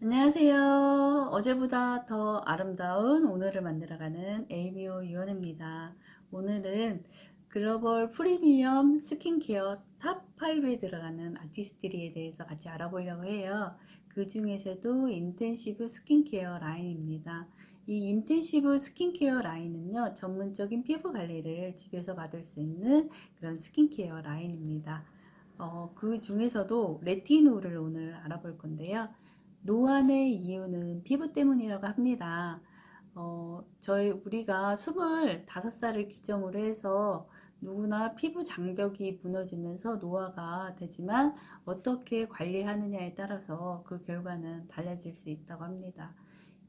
안녕하세요. 어제보다 더 아름다운 오늘을 만들어가는 ABO 유원입니다. 오늘은 글로벌 프리미엄 스킨케어 탑5에 들어가는 아티스트리에 대해서 같이 알아보려고 해요. 그 중에서도 인텐시브 스킨케어 라인입니다. 이 인텐시브 스킨케어 라인은요, 전문적인 피부 관리를 집에서 받을 수 있는 그런 스킨케어 라인입니다. 그 중에서도 레티놀을 오늘 알아볼 건데요. 노안의 이유는 피부 때문이라고 합니다. 우리가 25살을 기점으로 해서 누구나 피부 장벽이 무너지면서 노화가 되지만 어떻게 관리하느냐에 따라서 그 결과는 달라질 수 있다고 합니다.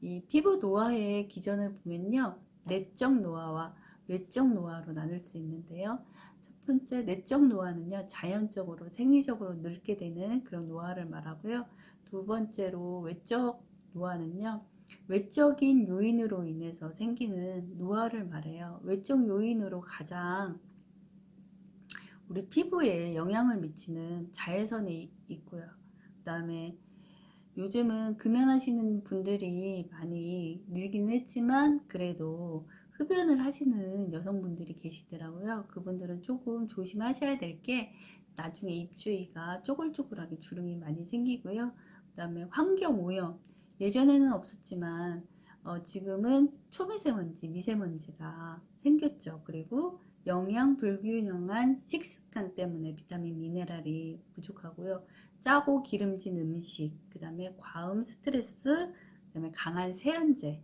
이 피부 노화의 기전을 보면요. 내적 노화와 외적 노화로 나눌 수 있는데요. 첫 번째 내적 노화는요. 자연적으로 생리적으로 늙게 되는 그런 노화를 말하고요. 두 번째로 외적 노화는요. 외적인 요인으로 인해서 생기는 노화를 말해요. 외적 요인으로 가장 우리 피부에 영향을 미치는 자외선이 있고요. 그 다음에 요즘은 금연하시는 분들이 많이 늘긴 했지만 그래도 흡연을 하시는 여성분들이 계시더라고요. 그분들은 조금 조심하셔야 될 게 나중에 입주위가 쪼글쪼글하게 주름이 많이 생기고요. 그 다음에 환경오염, 예전에는 없었지만 지금은 초미세먼지, 미세먼지가 생겼죠. 그리고 영양 불균형한 식습관 때문에 비타민, 미네랄이 부족하고요. 짜고 기름진 음식, 그 다음에 과음 스트레스, 그 다음에 강한 세안제.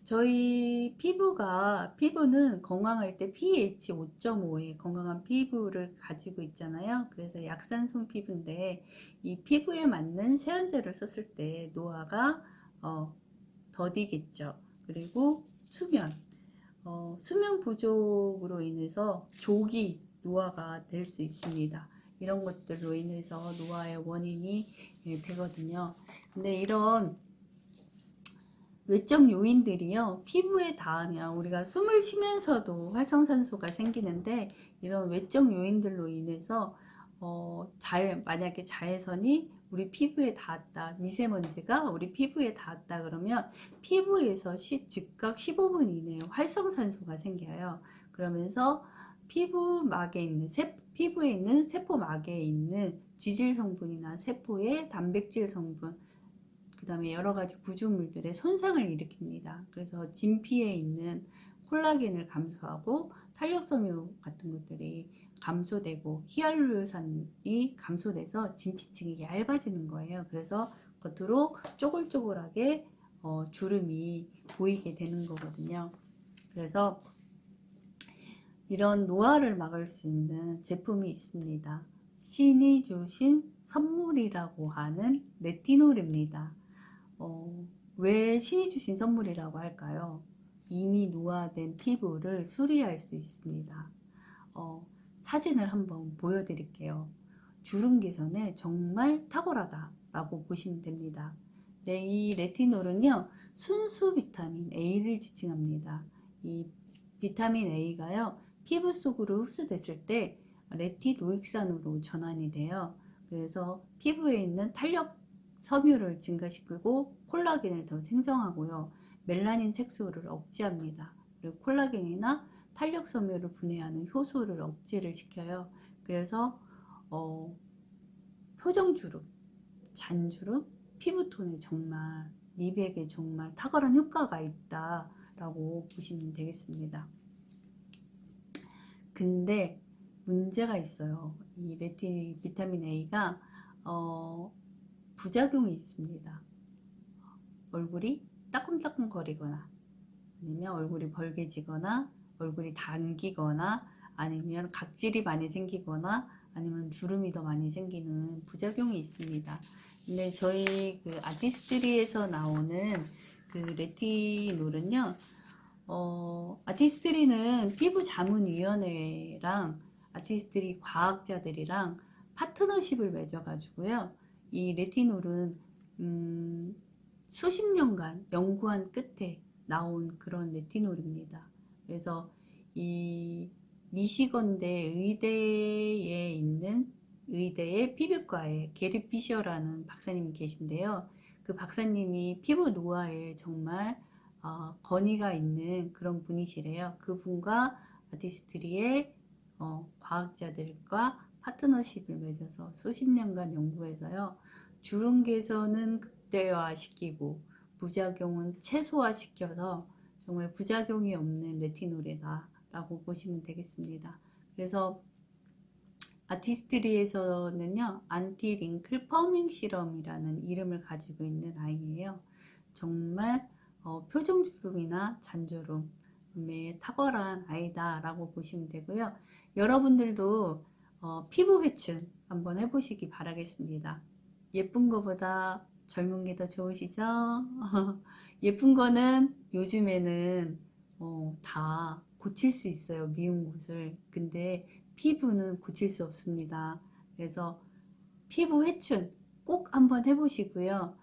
저희 피부는 건강할 때 pH 5.5의 건강한 피부를 가지고 있잖아요. 그래서 약산성 피부인데 이 피부에 맞는 세안제를 썼을 때 노화가 더디겠죠. 그리고 수면 부족으로 인해서 조기 노화가 될 수 있습니다. 이런 것들로 인해서 노화의 원인이 되거든요. 근데 이런 외적 요인들이요, 피부에 닿으면 우리가 숨을 쉬면서도 활성산소가 생기는데, 이런 외적 요인들로 인해서 만약에 자외선이 우리 피부에 닿았다, 미세먼지가 우리 피부에 닿았다 그러면 피부에서 즉각 15분 이내에 활성산소가 생겨요. 그러면서 피부에 있는 세포막에 있는 지질 성분이나 세포의 단백질 성분, 그 다음에 여러 가지 구조물들의 손상을 일으킵니다. 그래서 진피에 있는 콜라겐을 감소하고 탄력섬유 같은 것들이 감소되고 히알루론산이 감소돼서 진피층이 얇아지는 거예요. 그래서 겉으로 쪼글쪼글하게 주름이 보이게 되는 거거든요. 그래서 이런 노화를 막을 수 있는 제품이 있습니다. 신이 주신 선물이라고 하는 레티놀입니다. 왜 신이 주신 선물이라고 할까요? 이미 노화된 피부를 수리할 수 있습니다. 사진을 한번 보여드릴게요. 주름 개선에 정말 탁월하다 라고 보시면 됩니다. 이제 이 레티놀은요, 순수 비타민 A를 지칭합니다. 이 비타민 A가요, 피부 속으로 흡수됐을 때 레티노익산으로 전환이 돼요. 그래서 피부에 있는 탄력 섬유를 증가시키고 콜라겐을 더 생성하고요. 멜라닌 색소를 억제합니다. 그리고 콜라겐이나 탄력 섬유를 분해하는 효소를 억제를 시켜요. 그래서 표정주름, 잔주름, 피부톤에 정말 미백에 정말 탁월한 효과가 있다라고 보시면 되겠습니다. 근데 문제가 있어요. 이 비타민 A가 부작용이 있습니다. 얼굴이 따끔따끔 거리거나 아니면 얼굴이 벌개지거나 얼굴이 당기거나 아니면 각질이 많이 생기거나 아니면 주름이 더 많이 생기는 부작용이 있습니다. 근데 저희 그 아티스트리에서 나오는 그 레티놀은요, 아티스트리는 피부자문위원회랑 아티스트리 과학자들이랑 파트너십을 맺어가지고요. 이 레티놀은 수십 년간 연구한 끝에 나온 그런 레티놀입니다. 그래서 이 미시건대 의대에 있는 의대의 피부과에 게리 피셔라는 박사님이 계신데요. 그 박사님이 피부 노화에 정말 권위가 있는 그런 분이시래요. 그분과 아티스트리의 과학자들과 파트너십을 맺어서 수십 년간 연구해서요. 주름 개선은 극대화시키고 부작용은 최소화시켜서 정말 부작용이 없는 레티놀이다 라고 보시면 되겠습니다. 그래서 아티스트리에서는요, 안티 링클 퍼밍 시럼이라는 이름을 가지고 있는 아이예요. 정말 표정주름이나 잔주름에 탁월한 아이다 라고 보시면 되고요. 여러분들도 피부 회춘 한번 해보시기 바라겠습니다. 예쁜 거보다 젊은 게 더 좋으시죠? 예쁜 거는 요즘에는 다 고칠 수 있어요, 미운 곳을. 근데 피부는 고칠 수 없습니다. 그래서 피부 회춘 꼭 한번 해보시고요.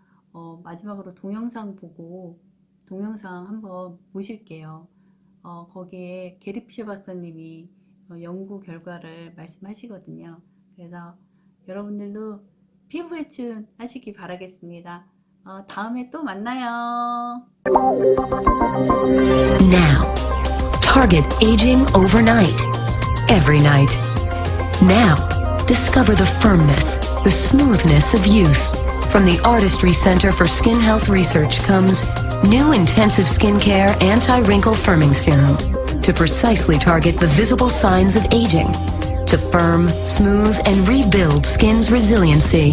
마지막으로 동영상 보고 동영상 한번 보실게요. 거기에 게리피 박사님이 연구 결과를 말씀하시거든요. 그래서 여러분들도 피부 회춘 하시기 바라겠습니다. 다음에 또 만나요. Now, target aging overnight, every night. Now, discover the firmness, the smoothness of youth. From the Artistry Center for Skin Health Research comes new intensive skincare anti-wrinkle firming serum to precisely target the visible signs of aging, to firm, smooth, and rebuild skin's resiliency,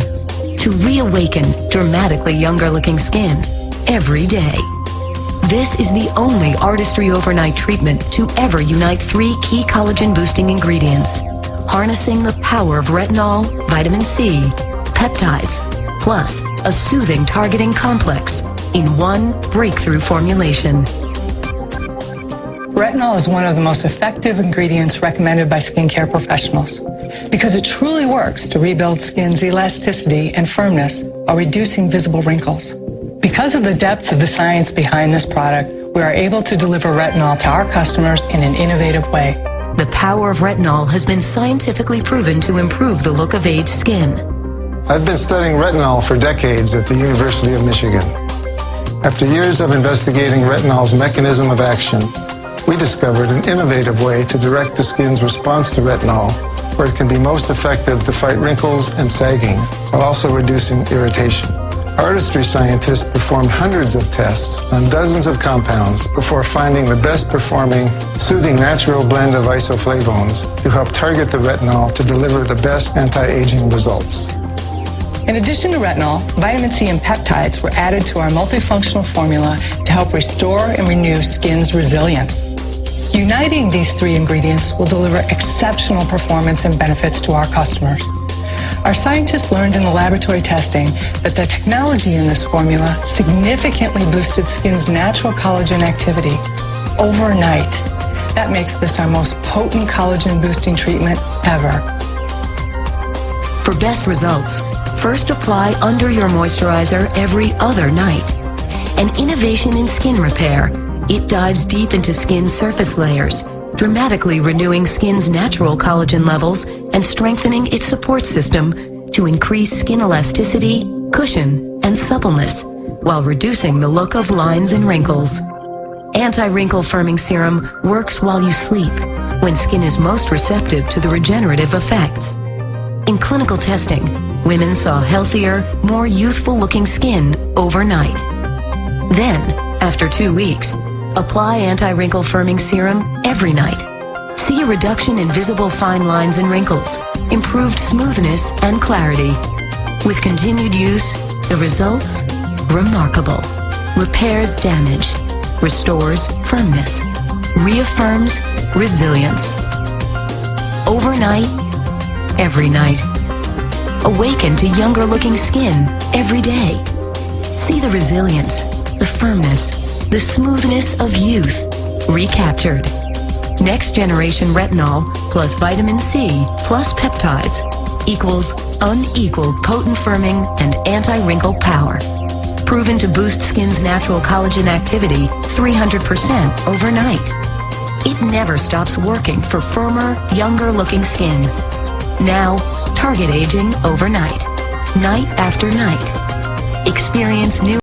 to reawaken dramatically younger looking skin every day. This is the only Artistry Overnight treatment to ever unite 3 key collagen boosting ingredients, harnessing the power of retinol, vitamin C, peptides, plus a soothing targeting complex in one breakthrough formulation. Retinol is one of the most effective ingredients recommended by skincare professionals because it truly works to rebuild skin's elasticity and firmness while reducing visible wrinkles. Because of the depth of the science behind this product, we are able to deliver retinol to our customers in an innovative way. The power of retinol has been scientifically proven to improve the look of aged skin. I've been studying retinol for decades at the University of Michigan. After years of investigating retinol's mechanism of action, we discovered an innovative way to direct the skin's response to retinol, where it can be most effective to fight wrinkles and sagging, while also reducing irritation. Artistry scientists performed hundreds of tests on dozens of compounds before finding the best performing, soothing natural blend of isoflavones to help target the retinol to deliver the best anti-aging results. In addition to retinol, vitamin C and peptides were added to our multifunctional formula to help restore and renew skin's resilience. Uniting these 3 ingredients will deliver exceptional performance and benefits to our customers. Our scientists learned in the laboratory testing that the technology in this formula significantly boosted skin's natural collagen activity overnight. That makes this our most potent collagen boosting treatment ever. For best results, first apply under your moisturizer every other night. An innovation in skin repair, it dives deep into skin's surface layers, dramatically renewing skin's natural collagen levels and strengthening its support system to increase skin elasticity, cushion, and suppleness, while reducing the look of lines and wrinkles. Anti-wrinkle firming serum works while you sleep, when skin is most receptive to the regenerative effects. In clinical testing, women saw healthier, more youthful-looking skin overnight. Then, after 2 weeks, apply anti-wrinkle firming serum every night. See a reduction in visible fine lines and wrinkles, improved smoothness and clarity. With continued use, the results? Remarkable. Repairs damage, restores firmness, reaffirms resilience. Overnight, every night. Awaken to younger looking skin every day. See the resilience, the firmness, the smoothness of youth recaptured. Next generation retinol plus vitamin C plus peptides equals unequaled potent firming and anti-wrinkle power. Proven to boost skin's natural collagen activity 300% overnight. It never stops working for firmer, younger looking skin. Now, target aging overnight, night after night. experience new